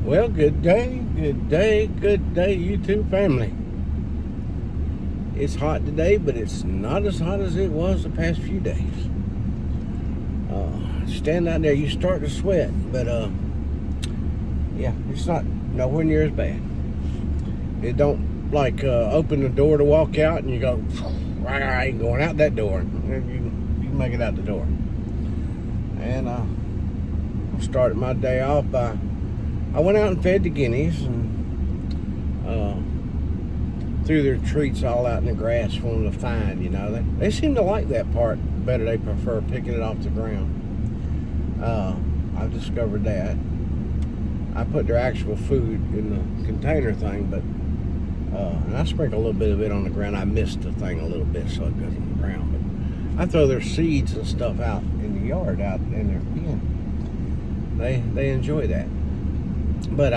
Well, good day, YouTube family. It's hot today, but it's not as hot as it was the past few days. Stand out there, you start to sweat, but yeah, it's not nowhere near as bad. It don't like open the door to walk out and you go, I ain't going out that door. You make it out the door. And I started my day off by, I went out and fed the guineas and threw their treats all out in the grass for them to find, you know. They seem to like that part better. They prefer picking it off the ground. I've discovered that. I put their actual food in the container thing, but and I sprinkle a little bit of it on the ground. I missed the thing a little bit so it goes on the ground. But I throw their seeds and stuff out in the yard, out in their pen. They enjoy that. But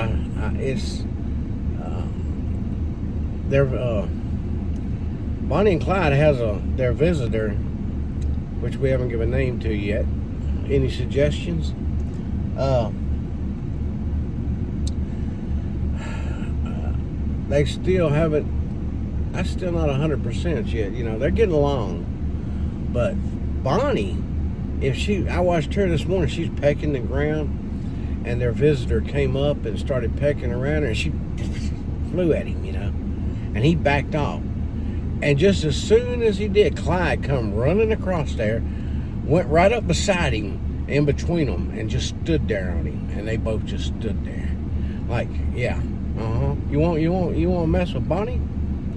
it's Bonnie and Clyde has their visitor, which we haven't given a name to yet. Any suggestions? They still haven't. That's still not 100% yet. You know, they're getting along. But Bonnie, I watched her this morning. She's pecking the ground. And their visitor came up and started pecking around her, and she flew at him, you know, and he backed off. And just as soon as he did, Clyde come running across there, went right up beside him, in between them, and just stood there on him. And they both just stood there, like, yeah, You want to mess with Bonnie?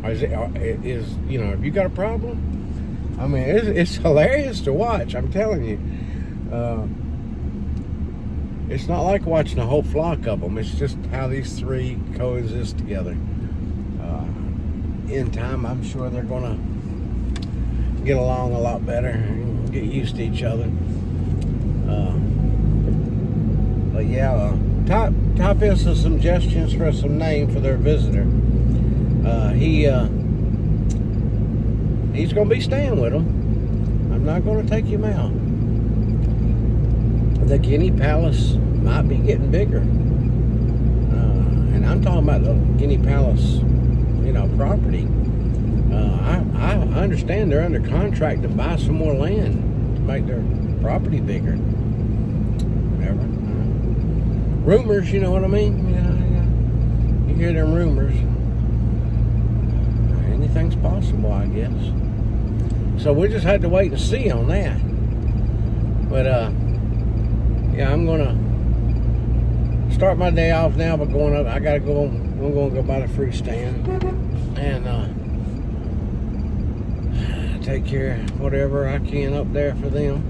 Or is you know, have you got a problem? I mean, it's hilarious to watch. I'm telling you. It's not like watching a whole flock of them. It's just how these three coexist together. In time, I'm sure they're going to get along a lot better and get used to each other. But yeah, top in some suggestions for some name for their visitor. He's going to be staying with them. I'm not going to take him out. The Guinea Palace might be getting bigger. And I'm talking about the Guinea Palace, you know, property. I understand they're under contract to buy some more land to make their property bigger. Whatever. Rumors, you know what I mean? Yeah. You hear them rumors. Anything's possible, I guess. So we just had to wait and see on that. But, yeah, I'm gonna start my day off now by going up. I'm gonna go by the fruit stand and take care of whatever I can up there for them.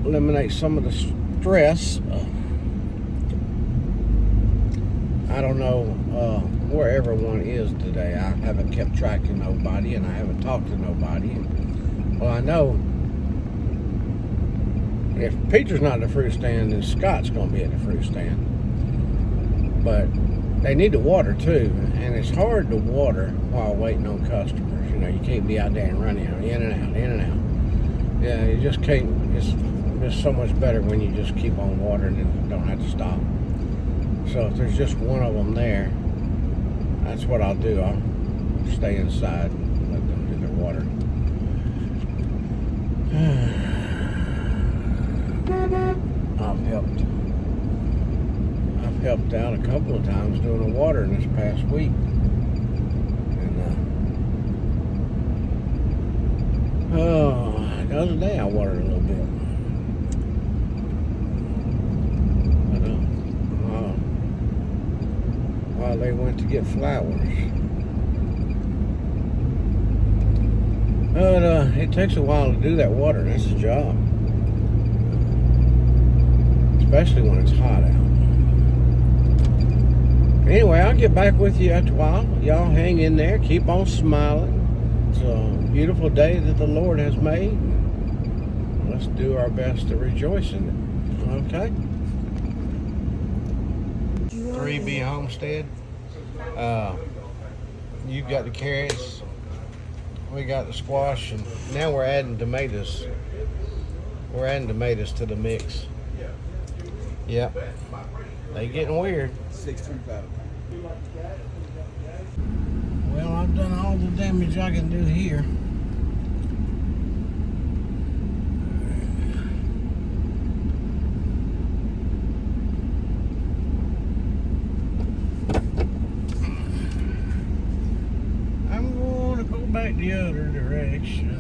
Eliminate some of the stress. I don't know where everyone is today. I haven't kept track of nobody, and I haven't talked to nobody. Well, I know. If Peter's not at the fruit stand, then Scott's going to be at the fruit stand. But they need to water too, and it's hard to water while waiting on customers. You know, you can't be out there and running in and out. Yeah, you just can't. It's so much better when you just keep on watering and don't have to stop. So if there's just one of them there, that's what I'll do. I'll stay inside and let them do their watering. I've helped out a couple of times doing the watering this past week. And the other day I watered a little bit. But while they went to get flowers. But it takes a while to do that watering. It's a job. Especially when it's hot out. Anyway, I'll get back with you after a while. Y'all hang in there. Keep on smiling. It's a beautiful day that the Lord has made. Let's do our best to rejoice in it. Okay? 3B Homestead. You've got the carrots. We got the squash. And now we're adding tomatoes. We're adding tomatoes to the mix. Yep. They getting weird. 635. Well, I've done all the damage I can do here. I'm going to go back the other direction.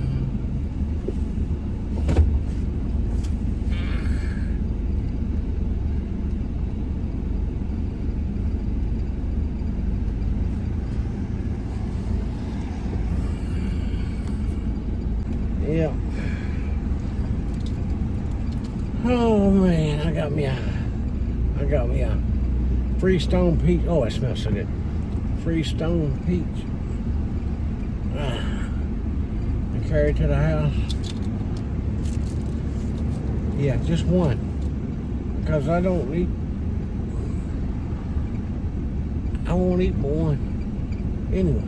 Yeah. Oh man, I got me a Freestone peach. Oh, it smells so good. Freestone peach. I carry it to the house. Yeah, just one. Because I don't eat. I won't eat but one. Anyway.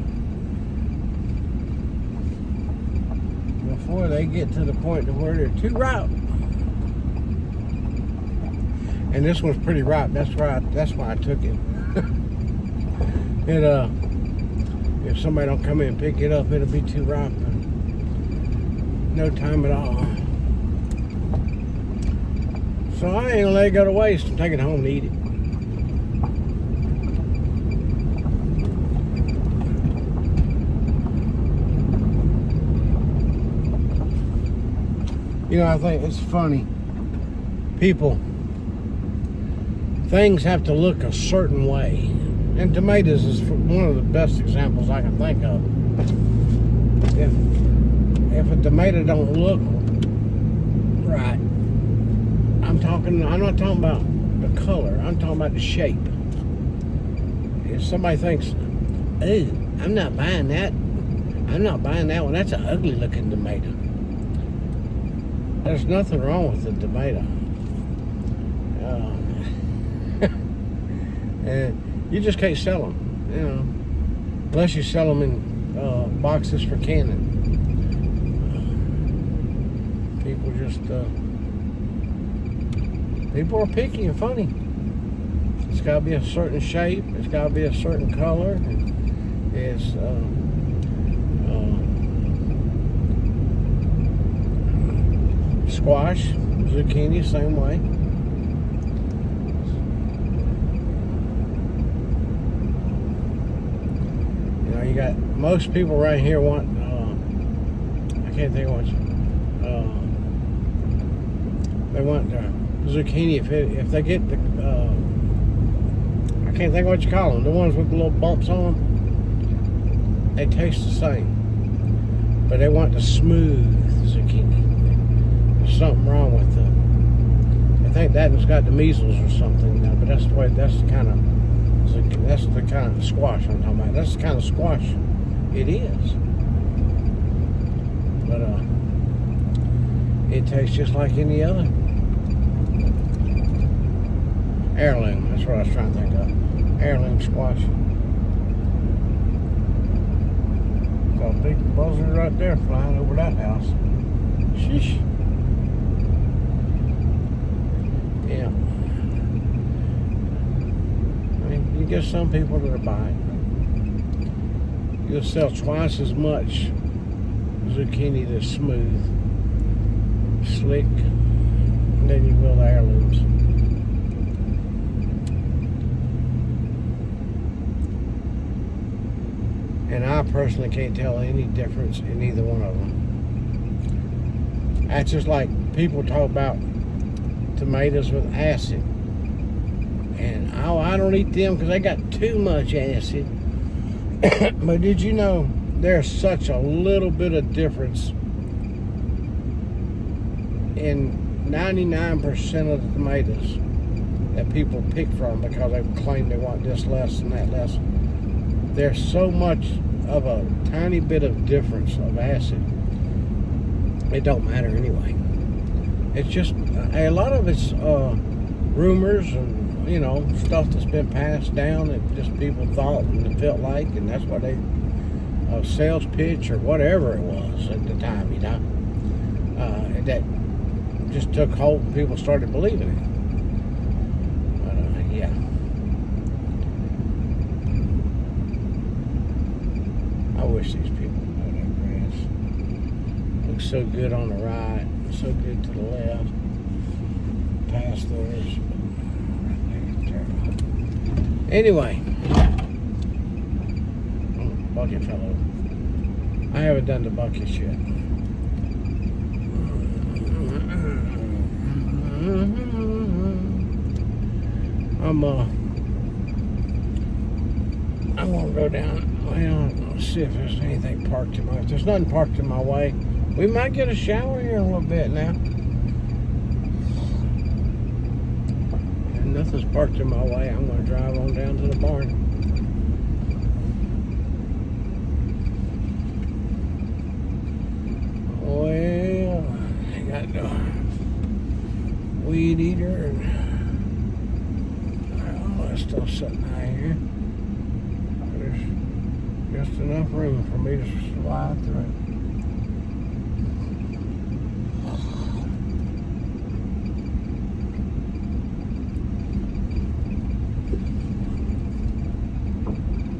Before they get to the point where they're too ripe. And this one's pretty ripe. That's why I took it. If somebody don't come in and pick it up, it'll be too ripe. No time at all. So I ain't gonna let it go to waste. I'm taking it home to eat it. You know, I think it's funny. Things have to look a certain way. And tomatoes is one of the best examples I can think of. If a tomato don't look right, I'm not talking about the color, I'm talking about the shape. If somebody thinks, "Ooh, I'm not buying that one, that's an ugly looking tomato." There's nothing wrong with the tomato. And you just can't sell them, you know, unless you sell them in boxes for canning. People are picky and funny. It's got to be a certain shape. It's got to be a certain color. It's squash, zucchini, same way. You know, you got most people right here want. I can't think of what. They want zucchini if they get the. I can't think of what you call them. The ones with the little bumps on them. They taste the same, but they want the smooth zucchini. There's something wrong with them. I think that one's got the measles or something now, but that's the kind of squash I'm talking about. That's the kind of squash it is. But it tastes just like any other. Heirloom, that's what I was trying to think of. Heirloom squash. Got a big buzzard right there flying over that house. Sheesh. Yeah. I mean, you get some people that are buying. You'll sell twice as much zucchini that's smooth, slick, than you will the heirlooms. And I personally can't tell any difference in either one of them. That's just like people talk about tomatoes with acid. And I don't eat them because they got too much acid. But did you know there's such a little bit of difference in 99% of the tomatoes that people pick from because they claim they want this less and that less. There's so much of a tiny bit of difference of acid. It don't matter anyway. It's just a lot of it's rumors and, you know, stuff that's been passed down that just people thought and felt like, and that's what they sales pitch or whatever it was at the time, you know, and that just took hold and people started believing Yeah. I wish these people would know that grass. Looks so good on the right, so good to the left. Past theirs. Right there, terrible. Anyway. Bucket fell over. I haven't done the buckets yet. I'm gonna go down. Well, let's see if there's anything parked in my. If there's nothing parked in my way, we might get a shower here in a little bit now. If nothing's parked in my way, I'm gonna drive on down to the barn. Well, I got the weed eater and all that stuff sitting out here. There's just enough room for me to slide through.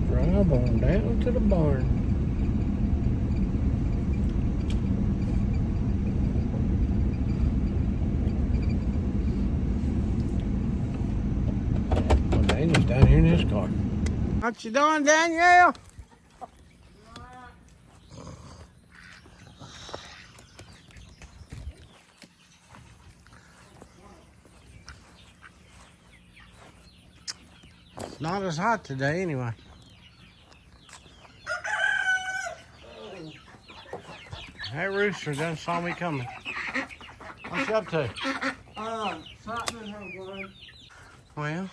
Drive on down to the barn. Daniel's down here in his car. What you doing, Danielle? It's not as hot today anyway. That rooster done saw me coming. What you up to? Something in her blood. Well,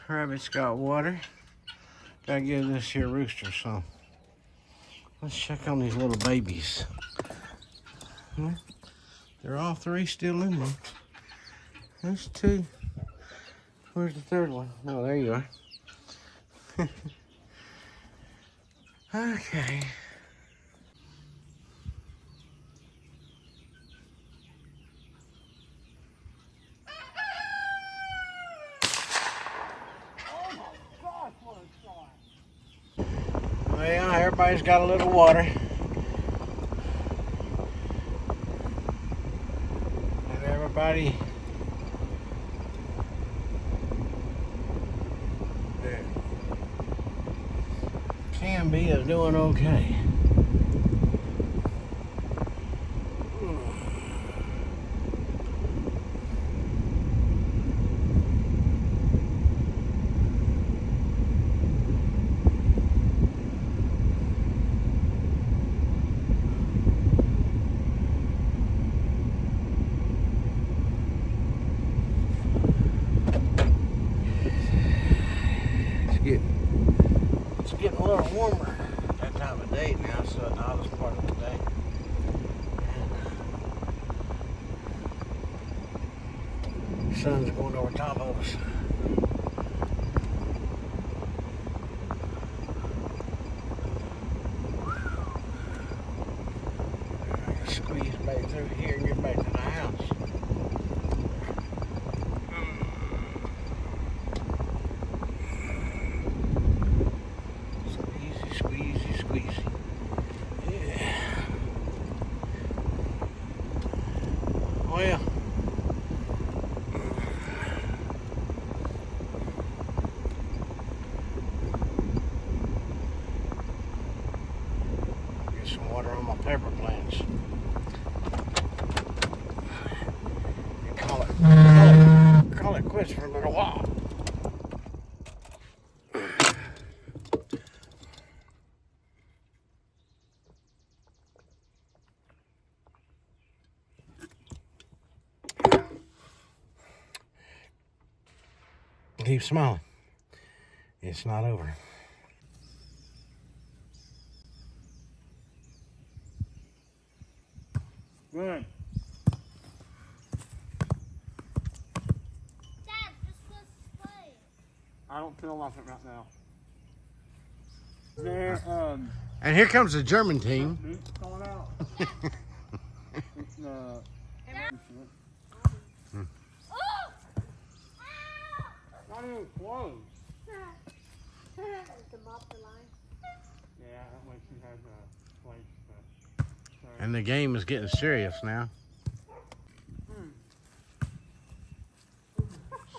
Rabbit's got water. Gotta give this here rooster some. Let's check on these little babies. They're all three still in there. There's two. Where's the third one? Oh, there you are. Okay. Well, everybody's got a little water. And everybody that can be is doing okay. It's getting a little warmer at that time of day now, so the hottest part of the day. The sun's going over top of us. I can squeeze back through here and get back to the house. Squeezy. Yeah. Well. Get some water on my pepper plants. And call it quits for a little while. Keep smiling. It's not over. Good. Dad, this was play. I don't feel like it right now. There, And here comes the German team. it's going out. It's Oh! Ow! so close. The muffler line. Yeah, that way she has a place. And the game is getting serious now.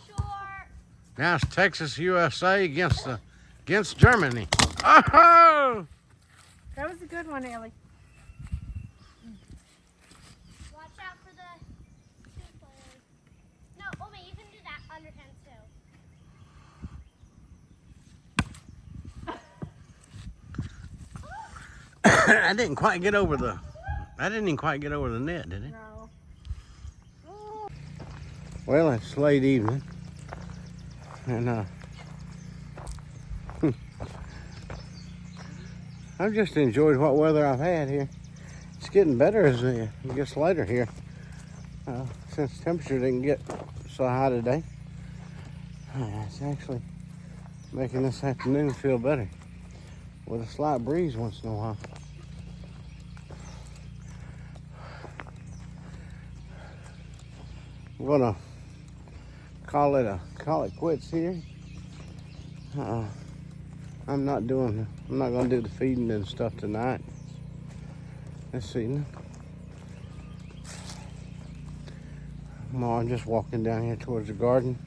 Sure. Now it's Texas USA against Germany. Oh! That was a good one, Ellie. Watch out for the two players. No, Omi, you can do that under 10 too. I didn't quite get over the. I didn't even quite get over the net, did it? No. Well, it's late evening, and I've just enjoyed what weather I've had here. It's getting better as it gets later here, since temperature didn't get so high today. It's actually making this afternoon feel better with a slight breeze once in a while. I'm gonna call it quits here. I'm not gonna do the feeding and stuff tonight. This evening. Well, I'm just walking down here towards the garden.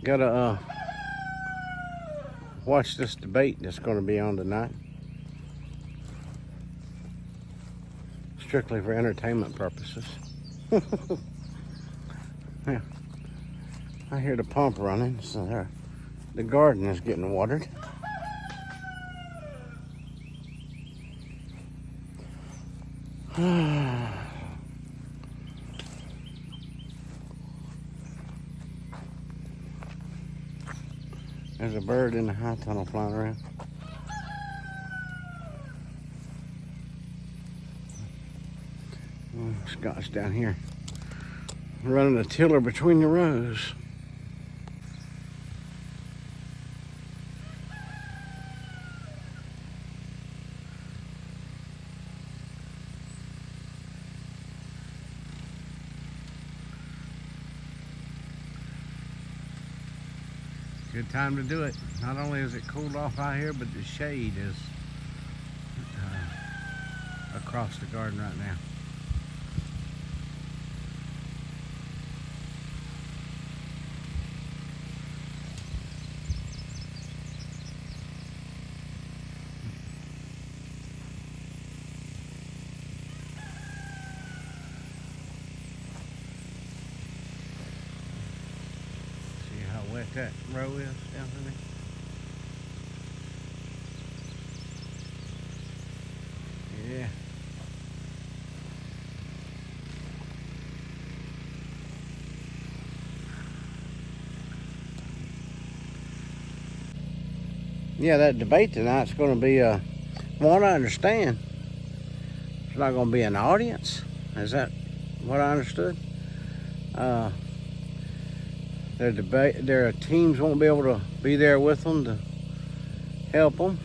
Gotta watch this debate that's gonna be on tonight. Strictly for entertainment purposes. Yeah, I hear the pump running, so the garden is getting watered. There's a bird in the high tunnel flying around. Scott's down here running a tiller between the rows. Good time to do it. Not only is it cooled off out here, but the shade is across the garden right now. Wet that row is down there. Yeah. Yeah, that debate tonight's going to be, from what I understand, it's not going to be an audience. Is that what I understood? Their teams won't be able to be there with them to help them,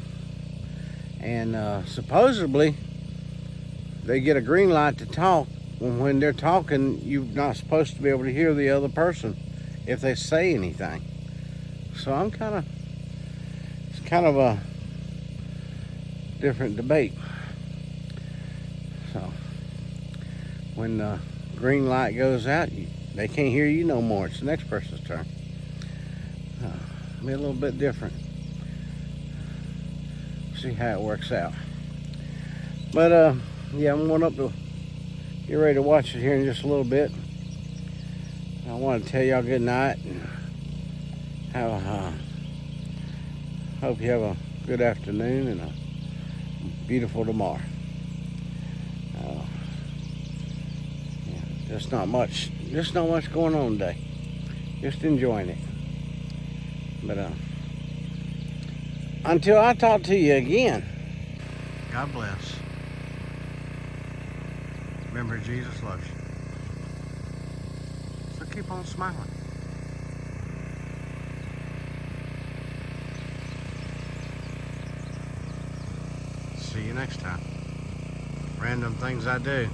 and supposedly they get a green light to talk. When they're talking, you're not supposed to be able to hear the other person if they say anything. So it's kind of a different debate. So when the green light goes out, they can't hear you no more. It's the next person's turn. Be a little bit different. See how it works out. But yeah, I'm going up to get ready to watch it here in just a little bit. I want to tell y'all good night and hope you have a good afternoon and a beautiful tomorrow. Just not much going on today. Just enjoying it. But until I talk to you again, God bless. Remember, Jesus loves you. So keep on smiling. See you next time. Random things I do.